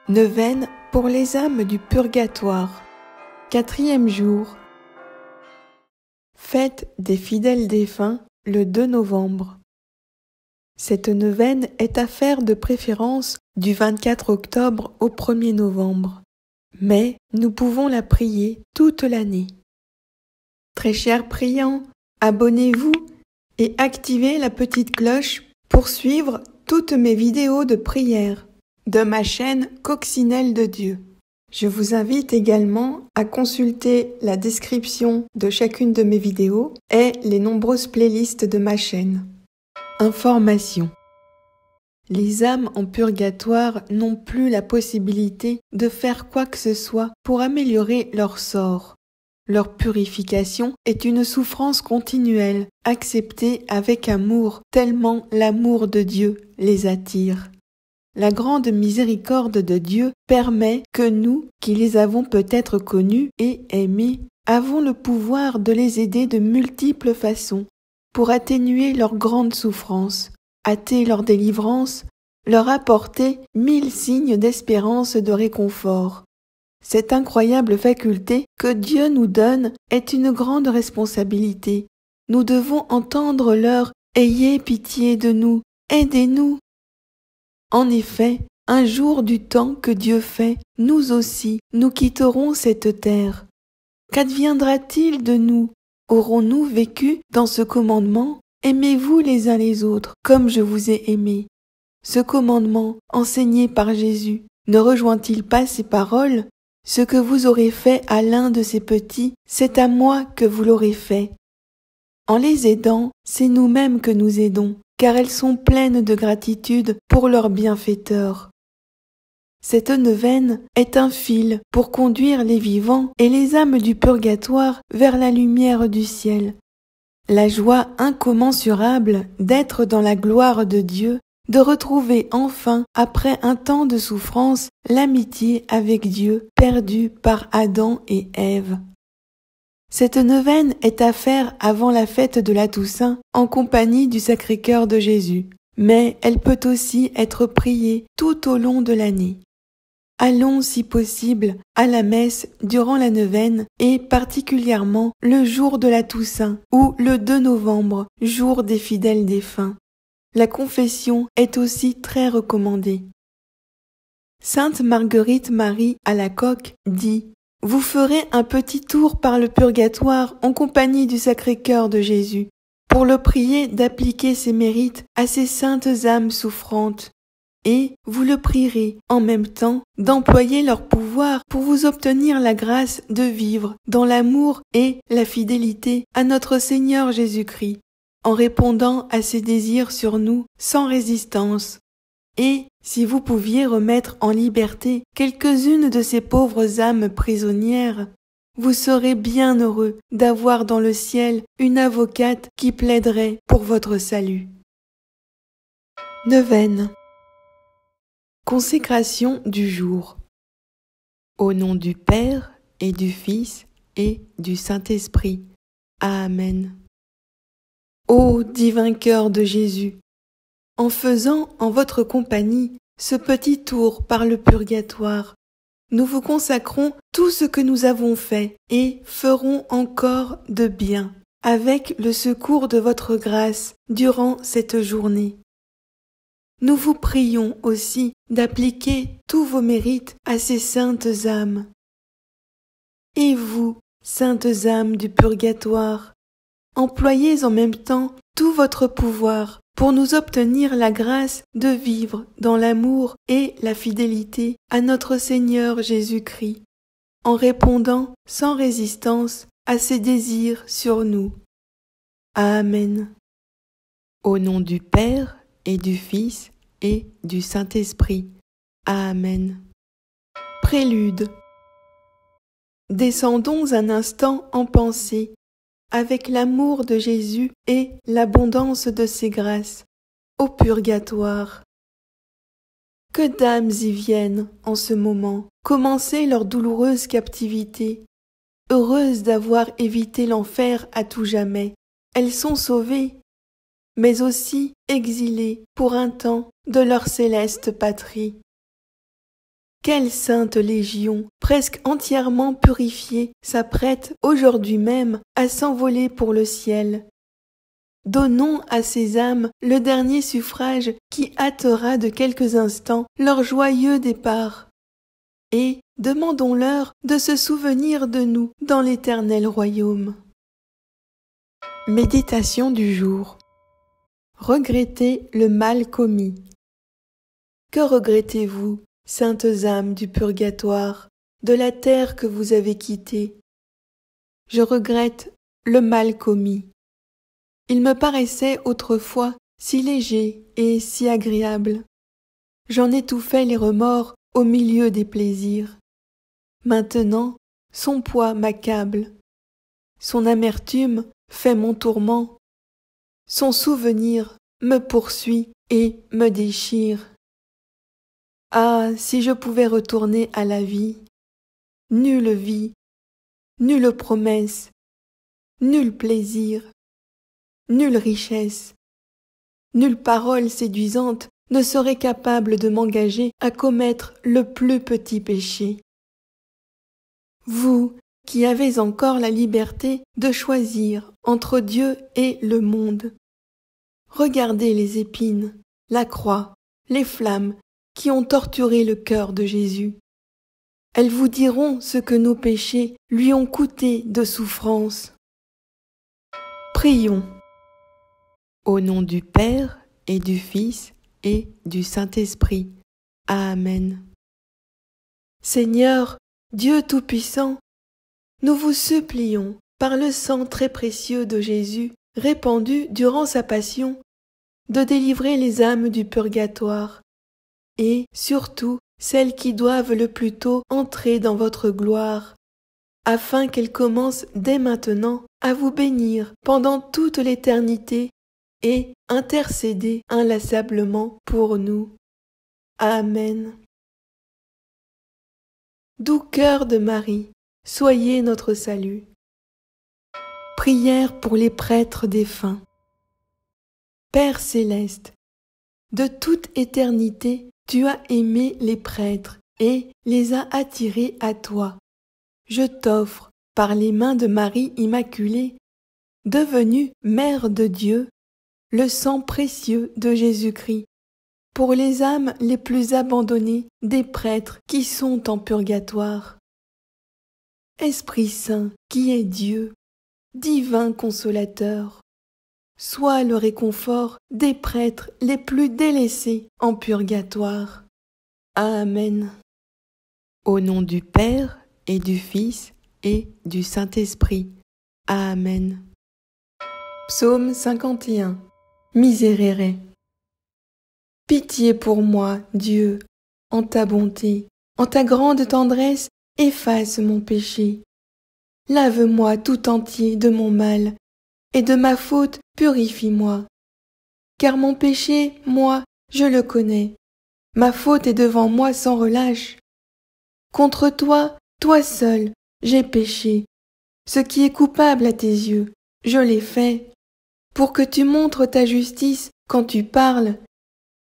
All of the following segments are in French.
Neuvaine pour les âmes du purgatoire. 4e jour. Fête des fidèles défunts le 2 novembre. Cette neuvaine est à faire de préférence du 24 octobre au 1er novembre, mais nous pouvons la prier toute l'année. Très chers priants, abonnez-vous et activez la petite cloche pour suivre toutes mes vidéos de prière de ma chaîne Coccinelle de Dieu. Je vous invite également à consulter la description de chacune de mes vidéos et les nombreuses playlists de ma chaîne. Information. Les âmes en purgatoire n'ont plus la possibilité de faire quoi que ce soit pour améliorer leur sort. Leur purification est une souffrance continuelle, acceptée avec amour, tellement l'amour de Dieu les attire. La grande miséricorde de Dieu permet que nous, qui les avons peut-être connus et aimés, avons le pouvoir de les aider de multiples façons pour atténuer leur grande souffrance, hâter leur délivrance, leur apporter 1000 signes d'espérance de réconfort. Cette incroyable faculté que Dieu nous donne est une grande responsabilité. Nous devons entendre leur « Ayez pitié de nous, aidez-nous ». En effet, un jour du temps que Dieu fait, nous aussi, nous quitterons cette terre. Qu'adviendra-t-il de nous? Aurons-nous vécu dans ce commandement? Aimez-vous les uns les autres, comme je vous ai aimés. Ce commandement, enseigné par Jésus, ne rejoint-il pas ces paroles? Ce que vous aurez fait à l'un de ces petits, c'est à moi que vous l'aurez fait. En les aidant, c'est nous-mêmes que nous aidons, car elles sont pleines de gratitude pour leur bienfaiteur. Cette neuvaine est un fil pour conduire les vivants et les âmes du purgatoire vers la lumière du ciel. La joie incommensurable d'être dans la gloire de Dieu, de retrouver enfin, après un temps de souffrance, l'amitié avec Dieu perdue par Adam et Ève. Cette neuvaine est à faire avant la fête de la Toussaint en compagnie du Sacré-Cœur de Jésus, mais elle peut aussi être priée tout au long de l'année. Allons si possible à la messe durant la neuvaine et particulièrement le jour de la Toussaint ou le 2 novembre, jour des fidèles défunts. La confession est aussi très recommandée. Sainte Marguerite Marie Alacoque dit: vous ferez un petit tour par le purgatoire en compagnie du Sacré-Cœur de Jésus, pour le prier d'appliquer ses mérites à ces saintes âmes souffrantes, et vous le prierez en même temps d'employer leur pouvoir pour vous obtenir la grâce de vivre dans l'amour et la fidélité à notre Seigneur Jésus-Christ, en répondant à ses désirs sur nous sans résistance. Et si vous pouviez remettre en liberté quelques-unes de ces pauvres âmes prisonnières, vous serez bien heureux d'avoir dans le ciel une avocate qui plaiderait pour votre salut. Neuvaine. Consécration du jour. Au nom du Père et du Fils et du Saint-Esprit. Amen. Ô divin cœur de Jésus, en faisant en votre compagnie ce petit tour par le purgatoire, nous vous consacrons tout ce que nous avons fait et ferons encore de bien, avec le secours de votre grâce durant cette journée. Nous vous prions aussi d'appliquer tous vos mérites à ces saintes âmes. Et vous, saintes âmes du purgatoire, employez en même temps tout votre pouvoir pour nous obtenir la grâce de vivre dans l'amour et la fidélité à notre Seigneur Jésus-Christ, en répondant sans résistance à ses désirs sur nous. Amen. Au nom du Père et du Fils et du Saint-Esprit. Amen. Prélude. Descendons un instant en pensée, avec l'amour de Jésus et l'abondance de ses grâces, au purgatoire. Que d'âmes y viennent, en ce moment, commencer leur douloureuse captivité. Heureuses d'avoir évité l'enfer à tout jamais, elles sont sauvées, mais aussi exilées pour un temps de leur céleste patrie. quelle sainte légion, presque entièrement purifiée, s'apprête aujourd'hui même à s'envoler pour le ciel. Donnons à ces âmes le dernier suffrage qui hâtera de quelques instants leur joyeux départ. Et demandons-leur de se souvenir de nous dans l'éternel royaume. Méditation du jour. Regrettez le mal commis. Que regrettez-vous, saintes âmes du purgatoire, de la terre que vous avez quittée? Je regrette le mal commis. Il me paraissait autrefois si léger et si agréable. J'en étouffais les remords au milieu des plaisirs. Maintenant, son poids m'accable. Son amertume fait mon tourment. Son souvenir me poursuit et me déchire. Ah, si je pouvais retourner à la vie! Nulle vie, nulle promesse, nul plaisir, nulle richesse, nulle parole séduisante ne serait capable de m'engager à commettre le plus petit péché. Vous, qui avez encore la liberté de choisir entre Dieu et le monde, regardez les épines, la croix, les flammes qui ont torturé le cœur de Jésus. Elles vous diront ce que nos péchés lui ont coûté de souffrance. Prions. Au nom du Père et du Fils et du Saint-Esprit. Amen. Seigneur, Dieu Tout-Puissant, nous vous supplions, par le sang très précieux de Jésus, répandu durant sa passion, de délivrer les âmes du purgatoire, et, surtout, celles qui doivent le plus tôt entrer dans votre gloire, afin qu'elles commencent dès maintenant à vous bénir pendant toute l'éternité et intercéder inlassablement pour nous. Amen. Doux cœur de Marie, soyez notre salut. Prière pour les prêtres défunts. Père céleste, de toute éternité, tu as aimé les prêtres et les as attirés à toi. Je t'offre, par les mains de Marie Immaculée, devenue Mère de Dieu, le sang précieux de Jésus-Christ, pour les âmes les plus abandonnées des prêtres qui sont en purgatoire. Esprit Saint, qui est Dieu, divin consolateur, sois le réconfort des prêtres les plus délaissés en purgatoire. Amen. Au nom du Père et du Fils et du Saint-Esprit. Amen. Psaume 51. Miserere. Pitié pour moi, Dieu, en ta bonté, en ta grande tendresse, efface mon péché. Lave-moi tout entier de mon mal, et de ma faute purifie-moi. Car mon péché, moi, je le connais. Ma faute est devant moi sans relâche. Contre toi, toi seul, j'ai péché. Ce qui est coupable à tes yeux, je l'ai fait, pour que tu montres ta justice quand tu parles,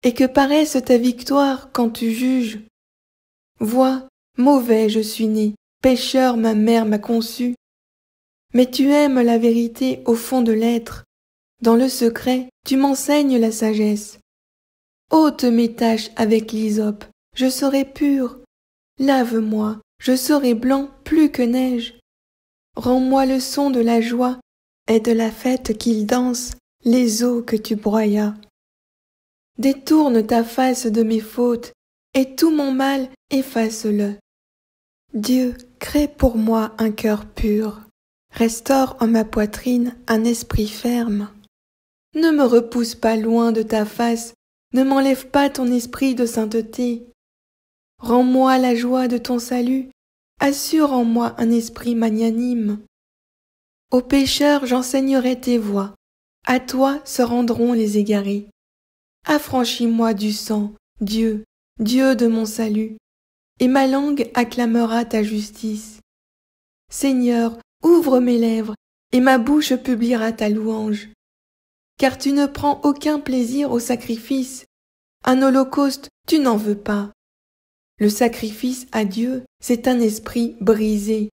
et que paraisse ta victoire quand tu juges. Vois, mauvais je suis né, pécheur ma mère m'a conçu. Mais tu aimes la vérité au fond de l'être. Dans le secret, tu m'enseignes la sagesse. Ôte mes taches avec l'hysope, je serai pur. Lave-moi, je serai blanc plus que neige. Rends-moi le son de la joie et de la fête qu'ils dansent, les eaux que tu broyas. Détourne ta face de mes fautes, et tout mon mal efface-le. Dieu, crée pour moi un cœur pur. Restaure en ma poitrine un esprit ferme. Ne me repousse pas loin de ta face, ne m'enlève pas ton esprit de sainteté. Rends-moi la joie de ton salut, assure en moi un esprit magnanime. Aux pécheurs j'enseignerai tes voies, à toi se rendront les égarés. Affranchis-moi du sang, Dieu, Dieu de mon salut, et ma langue acclamera ta justice. Seigneur, ouvre mes lèvres, et ma bouche publiera ta louange. Car tu ne prends aucun plaisir au sacrifice, un holocauste tu n'en veux pas. Le sacrifice à Dieu, c'est un esprit brisé,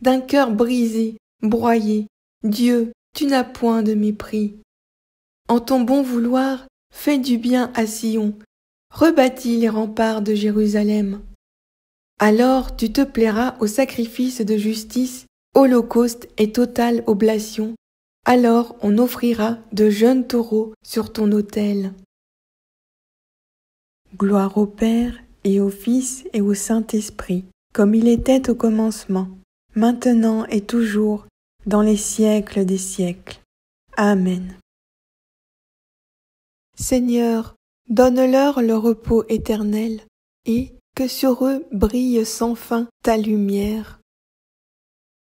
d'un cœur brisé, broyé. Dieu, tu n'as point de mépris. En ton bon vouloir, fais du bien à Sion, rebâtis les remparts de Jérusalem. Alors tu te plairas au sacrifice de justice, holocauste et totale oblation. Alors on offrira de jeunes taureaux sur ton autel. Gloire au Père et au Fils et au Saint-Esprit, comme il était au commencement, maintenant et toujours, dans les siècles des siècles. Amen. Seigneur, donne-leur le repos éternel, et que sur eux brille sans fin ta lumière.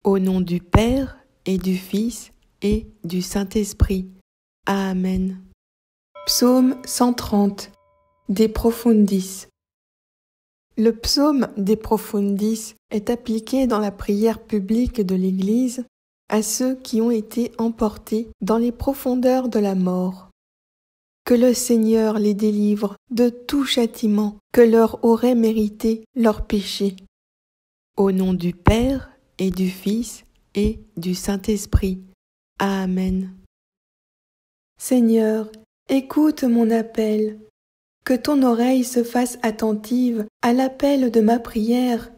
Au nom du Père et du Fils et du Saint-Esprit. Amen. Psaume 130. De Profundis. Le psaume De Profundis est appliqué dans la prière publique de l'Église à ceux qui ont été emportés dans les profondeurs de la mort. Que le Seigneur les délivre de tout châtiment que leur aurait mérité leur péché. Au nom du Père et du Fils et du Saint-Esprit. Amen. Seigneur, écoute mon appel. Que ton oreille se fasse attentive à l'appel de ma prière.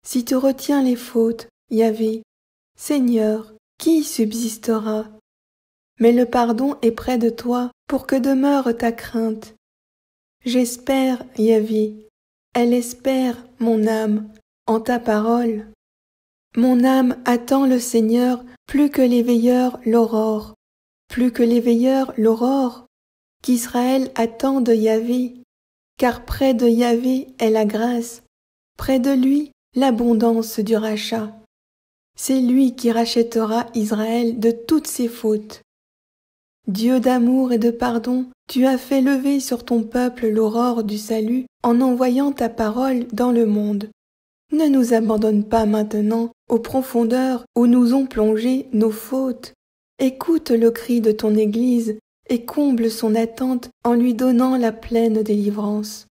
Si tu retiens les fautes, Yahvé, Seigneur, qui subsistera? Mais le pardon est près de toi pour que demeure ta crainte. J'espère, Yahvé, elle espère, mon âme, en ta parole. Mon âme attend le Seigneur plus que les veilleurs l'aurore, plus que les veilleurs l'aurore, qu'Israël attend de Yahvé, car près de Yahvé est la grâce, près de lui l'abondance du rachat. C'est lui qui rachètera Israël de toutes ses fautes. Dieu d'amour et de pardon, tu as fait lever sur ton peuple l'aurore du salut en envoyant ta parole dans le monde. Ne nous abandonne pas maintenant aux profondeurs où nous ont plongé nos fautes. Écoute le cri de ton Église et comble son attente en lui donnant la pleine délivrance.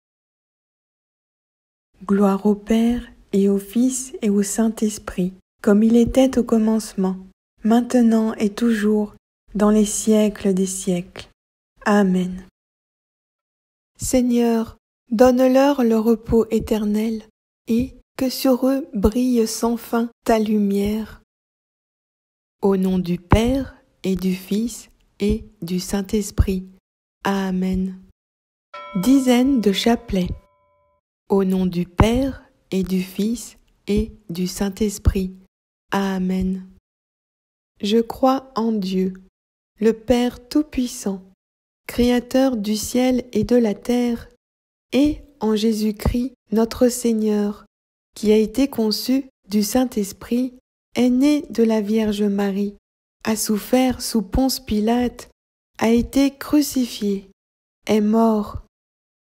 Gloire au Père et au Fils et au Saint-Esprit, comme il était au commencement, maintenant et toujours, dans les siècles des siècles. Amen. Seigneur, donne-leur le repos éternel, et que sur eux brille sans fin ta lumière. Au nom du Père et du Fils et du Saint-Esprit. Amen. Dizaine de chapelets. Au nom du Père et du Fils et du Saint-Esprit. Amen. Je crois en Dieu, le Père Tout-Puissant, Créateur du ciel et de la terre, et en Jésus-Christ, notre Seigneur, qui a été conçu du Saint-Esprit, est né de la Vierge Marie, a souffert sous Ponce Pilate, a été crucifié, est mort,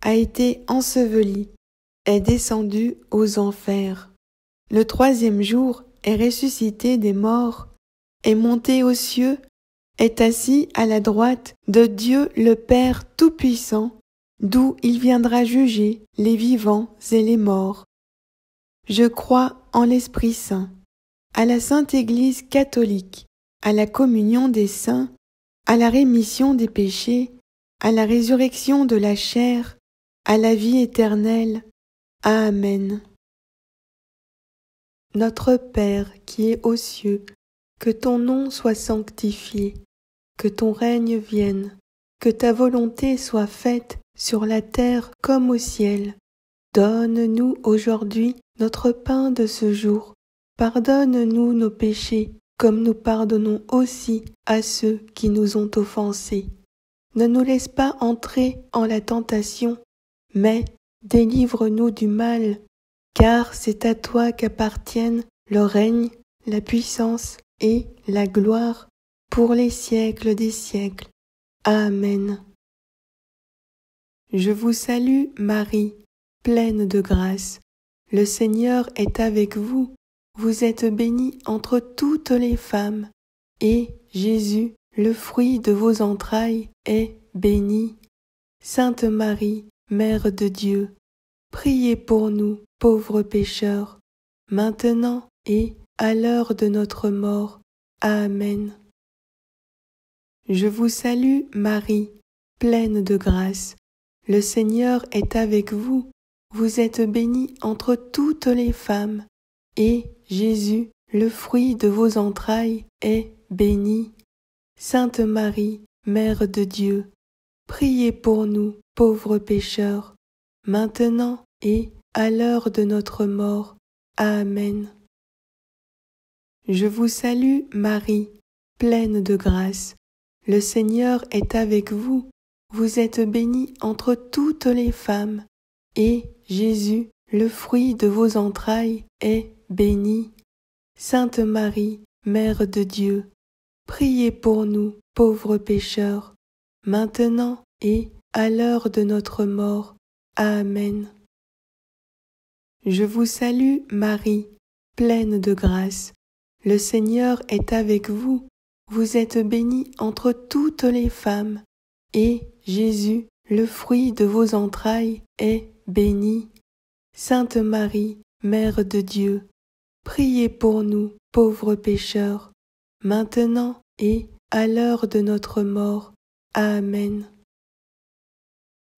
a été enseveli, est descendu aux enfers. Le troisième jour est ressuscité des morts, est monté aux cieux, est assis à la droite de Dieu le Père Tout-Puissant, d'où il viendra juger les vivants et les morts. Je crois en l'Esprit Saint, à la Sainte Église catholique, à la communion des saints, à la rémission des péchés, à la résurrection de la chair, à la vie éternelle. Amen. Notre Père qui es aux cieux, que ton nom soit sanctifié, que ton règne vienne, que ta volonté soit faite sur la terre comme au ciel. Donne-nous aujourd'hui notre pain de ce jour. Pardonne-nous nos péchés, comme nous pardonnons aussi à ceux qui nous ont offensés. Ne nous laisse pas entrer en la tentation, mais délivre-nous du mal, car c'est à toi qu'appartiennent le règne, la puissance et la gloire pour les siècles des siècles. Amen. Je vous salue, Marie, pleine de grâce. Le Seigneur est avec vous. Vous êtes bénie entre toutes les femmes, et Jésus, le fruit de vos entrailles, est béni. Sainte Marie, Mère de Dieu, priez pour nous, pauvres pécheurs, maintenant et à l'heure de notre mort. Amen. Je vous salue, Marie, pleine de grâce. Le Seigneur est avec vous. Vous êtes bénie entre toutes les femmes, et Jésus, le fruit de vos entrailles, est béni. Sainte Marie, Mère de Dieu, priez pour nous, pauvres pécheurs, maintenant et à l'heure de notre mort. Amen. Je vous salue, Marie, pleine de grâce. Le Seigneur est avec vous. Vous êtes bénie entre toutes les femmes, et Jésus, le fruit de vos entrailles, est béni. Sainte Marie, Mère de Dieu, priez pour nous, pauvres pécheurs, maintenant et à l'heure de notre mort. Amen. Je vous salue, Marie, pleine de grâce. Le Seigneur est avec vous. Vous êtes bénie entre toutes les femmes, et Jésus, le fruit de vos entrailles, est béni. Sainte Marie, Mère de Dieu, priez pour nous, pauvres pécheurs, maintenant et à l'heure de notre mort. Amen.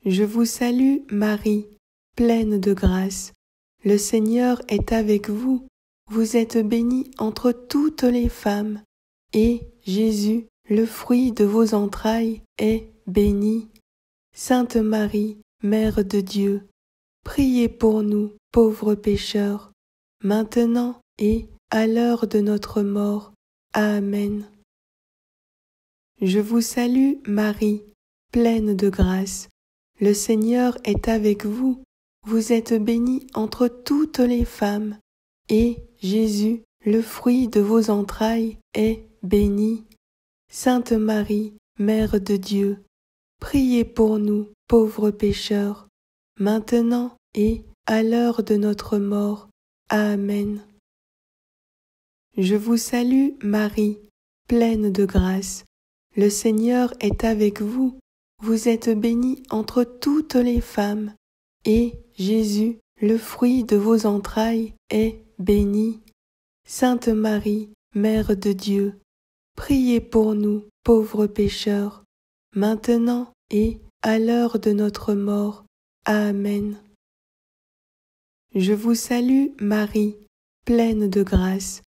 Je vous salue, Marie, pleine de grâce. Le Seigneur est avec vous. Vous êtes bénie entre toutes les femmes, et Jésus, le fruit de vos entrailles, est béni. Sainte Marie, Mère de Dieu, priez pour nous, pauvres pécheurs, maintenant et à l'heure de notre mort. Amen. Je vous salue, Marie, pleine de grâce. Le Seigneur est avec vous. Vous êtes bénie entre toutes les femmes, et Jésus, le fruit de vos entrailles, est béni. Sainte Marie, Mère de Dieu, priez pour nous, pauvres pécheurs, maintenant et à l'heure de notre mort. Amen. Je vous salue, Marie, pleine de grâce. Le Seigneur est avec vous. Vous êtes bénie entre toutes les femmes, et Jésus, le fruit de vos entrailles, est béni. Sainte Marie, Mère de Dieu, priez pour nous, pauvres pécheurs, maintenant et à l'heure de notre mort. Amen. Je vous salue, Marie, pleine de grâce.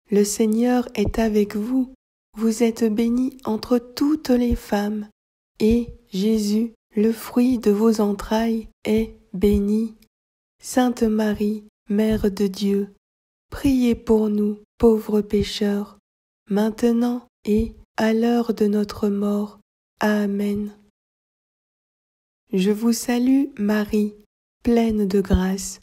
Le Seigneur est avec vous. Vous êtes bénie entre toutes les femmes, et Jésus, le fruit de vos entrailles, est béni. Sainte Marie, Mère de Dieu, priez pour nous, pauvres pécheurs, maintenant et à l'heure de notre mort. Amen. Je vous salue, Marie, pleine de grâce.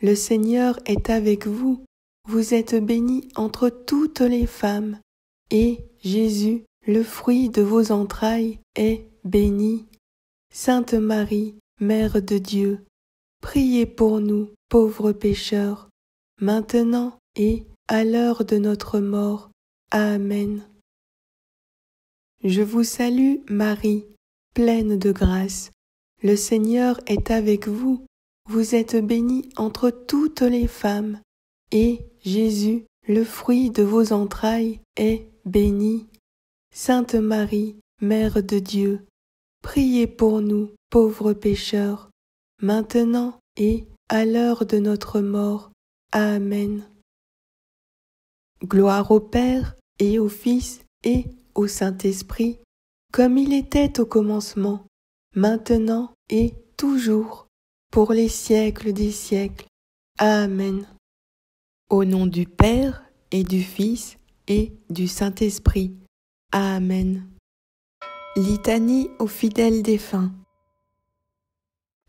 Le Seigneur est avec vous. Vous êtes bénie entre toutes les femmes, et Jésus, le fruit de vos entrailles, est béni. Sainte Marie, Mère de Dieu, priez pour nous, pauvres pécheurs, maintenant et à l'heure de notre mort. Amen. Je vous salue, Marie, pleine de grâce. Le Seigneur est avec vous. Vous êtes bénie entre toutes les femmes, et Jésus, le fruit de vos entrailles, est béni. Sainte Marie, Mère de Dieu, priez pour nous, pauvres pécheurs, maintenant et à l'heure de notre mort. Amen. Gloire au Père et au Fils et au Saint-Esprit, comme il était au commencement, maintenant et toujours, pour les siècles des siècles. Amen. Au nom du Père et du Fils et du Saint-Esprit. Amen. Litanie aux fidèles défunts.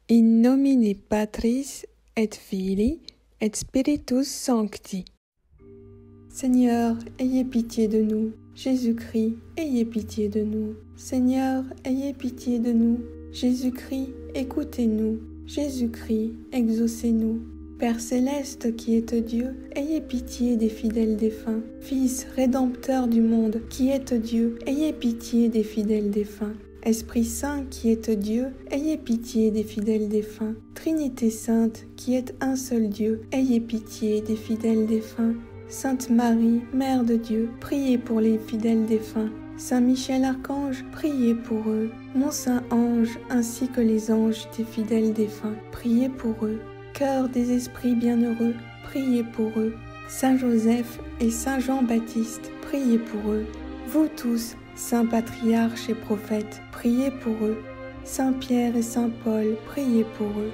In nomine Patris et Filii et Spiritus Sancti. Seigneur, ayez pitié de nous. Jésus-Christ, ayez pitié de nous. Seigneur, ayez pitié de nous. Jésus-Christ, écoutez-nous. Jésus-Christ, exaucez-nous. Père céleste qui êtes Dieu, ayez pitié des fidèles défunts. Fils rédempteur du monde qui êtes Dieu, ayez pitié des fidèles défunts. Esprit Saint qui êtes Dieu, ayez pitié des fidèles défunts. Trinité Sainte qui êtes un seul Dieu, ayez pitié des fidèles défunts. Sainte Marie, Mère de Dieu, priez pour les fidèles défunts. Saint Michel Archange, priez pour eux. Mon Saint Ange, ainsi que les anges des fidèles défunts, priez pour eux. Cœur des esprits bienheureux, priez pour eux. Saint Joseph et Saint Jean-Baptiste, priez pour eux. Vous tous, saints patriarches et prophètes, priez pour eux. Saint Pierre et Saint Paul, priez pour eux.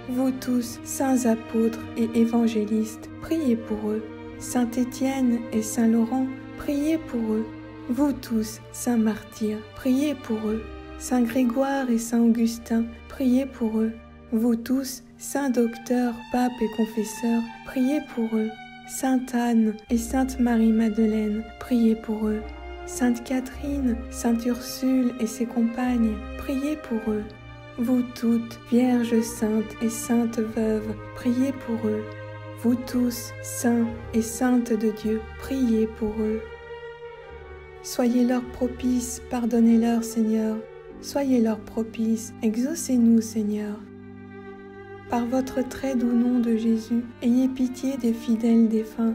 Vous tous, saints apôtres et évangélistes, priez pour eux. Saint Étienne et Saint Laurent, priez pour eux. Vous tous, saints martyrs, priez pour eux. Saint Grégoire et Saint Augustin, priez pour eux. Vous tous, saints docteurs, papes et confesseurs, priez pour eux. Sainte Anne et Sainte Marie-Madeleine, priez pour eux. Sainte Catherine, Sainte Ursule et ses compagnes, priez pour eux. Vous toutes, Vierges saintes et saintes veuves, priez pour eux. Vous tous, saints et saintes de Dieu, priez pour eux. Soyez-leur propices, pardonnez-leur, Seigneur. Soyez-leur propices, exaucez-nous, Seigneur. Par votre très doux nom de Jésus, ayez pitié des fidèles défunts.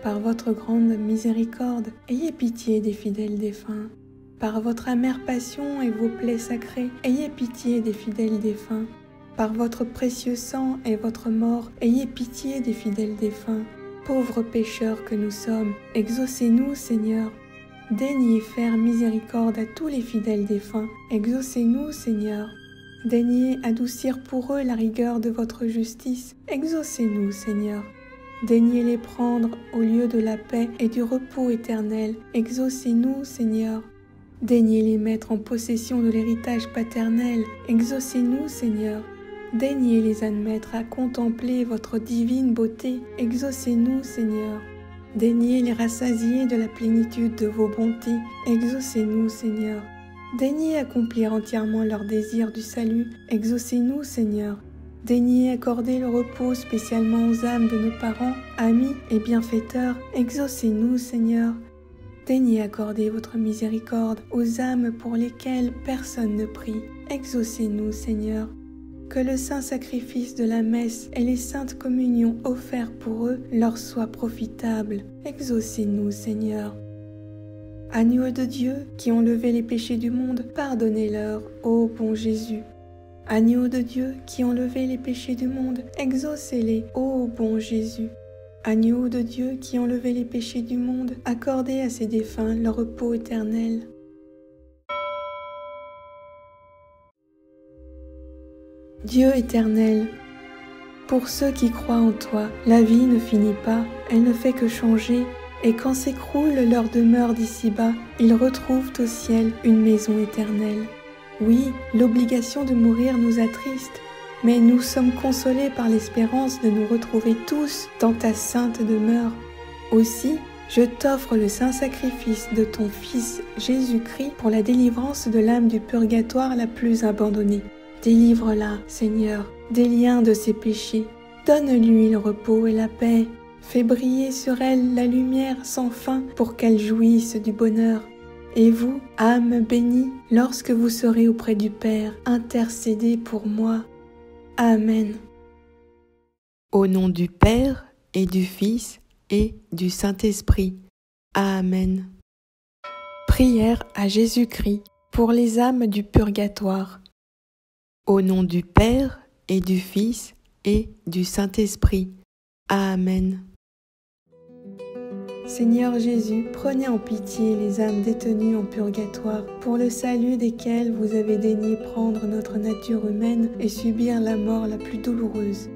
Par votre grande miséricorde, ayez pitié des fidèles défunts. Par votre amère passion et vos plaies sacrées, ayez pitié des fidèles défunts. Par votre précieux sang et votre mort, ayez pitié des fidèles défunts. Pauvres pécheurs que nous sommes, exaucez-nous, Seigneur. Daignez faire miséricorde à tous les fidèles défunts. Exaucez-nous, Seigneur. Daignez adoucir pour eux la rigueur de votre justice. Exaucez-nous, Seigneur. Daignez les prendre au lieu de la paix et du repos éternel. Exaucez-nous, Seigneur. Daignez les mettre en possession de l'héritage paternel. Exaucez-nous, Seigneur. Daignez les admettre à contempler votre divine beauté. Exaucez-nous, Seigneur. Daignez les rassasier de la plénitude de vos bontés. Exaucez-nous, Seigneur. Daignez accomplir entièrement leur désir du salut. Exaucez-nous, Seigneur. Daignez accorder le repos spécialement aux âmes de nos parents, amis et bienfaiteurs. Exaucez-nous, Seigneur. Daignez accorder votre miséricorde aux âmes pour lesquelles personne ne prie. Exaucez-nous, Seigneur. Que le saint sacrifice de la messe et les saintes communions offertes pour eux leur soient profitables. Exaucez-nous, Seigneur. Agneaux de Dieu qui ont levé les péchés du monde, pardonnez-leur, ô bon Jésus. Agneaux de Dieu qui ont levé les péchés du monde, exaucez-les, ô bon Jésus. Agneaux de Dieu qui ont levé les péchés du monde, accordez à ces défunts leur repos éternel. Dieu éternel, pour ceux qui croient en toi, la vie ne finit pas, elle ne fait que changer, et quand s'écroule leur demeure d'ici-bas, ils retrouvent au ciel une maison éternelle. Oui, l'obligation de mourir nous attriste, mais nous sommes consolés par l'espérance de nous retrouver tous dans ta sainte demeure. Aussi, je t'offre le saint sacrifice de ton Fils Jésus-Christ pour la délivrance de l'âme du purgatoire la plus abandonnée. Délivre-la, Seigneur, des liens de ses péchés. Donne-lui le repos et la paix. Fais briller sur elle la lumière sans fin pour qu'elle jouisse du bonheur. Et vous, âme bénie, lorsque vous serez auprès du Père, intercédez pour moi. Amen. Au nom du Père et du Fils et du Saint-Esprit. Amen. Prière à Jésus-Christ pour les âmes du purgatoire. Au nom du Père et du Fils et du Saint-Esprit. Amen. Seigneur Jésus, prenez en pitié les âmes détenues en purgatoire, pour le salut desquelles vous avez daigné prendre notre nature humaine et subir la mort la plus douloureuse.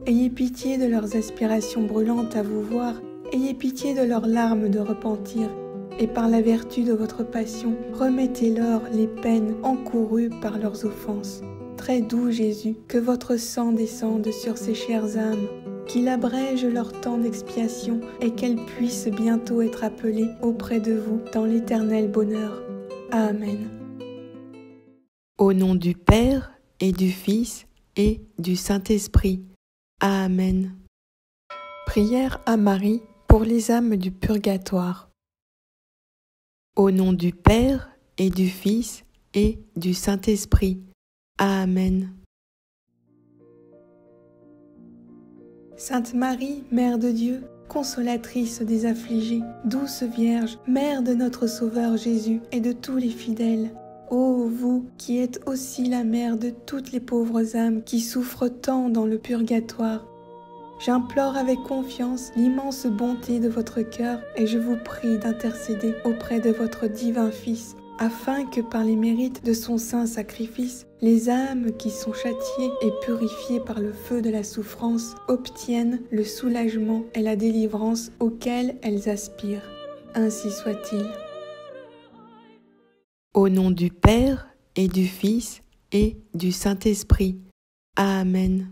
Ayez pitié de leurs aspirations brûlantes à vous voir, ayez pitié de leurs larmes de repentir, et par la vertu de votre passion, remettez-leur les peines encourues par leurs offenses. Très doux Jésus, que votre sang descende sur ces chères âmes, qu'il abrège leur temps d'expiation et qu'elles puissent bientôt être appelées auprès de vous dans l'éternel bonheur. Amen. Au nom du Père et du Fils et du Saint-Esprit. Amen. Prière à Marie pour les âmes du purgatoire. Au nom du Père et du Fils et du Saint-Esprit. Amen. Sainte Marie, Mère de Dieu, consolatrice des affligés, douce Vierge, Mère de notre Sauveur Jésus et de tous les fidèles, ô vous qui êtes aussi la mère de toutes les pauvres âmes qui souffrent tant dans le purgatoire, j'implore avec confiance l'immense bonté de votre cœur et je vous prie d'intercéder auprès de votre divin Fils, afin que par les mérites de son saint sacrifice, les âmes qui sont châtiées et purifiées par le feu de la souffrance obtiennent le soulagement et la délivrance auxquels elles aspirent. Ainsi soit-il. Au nom du Père et du Fils et du Saint-Esprit. Amen.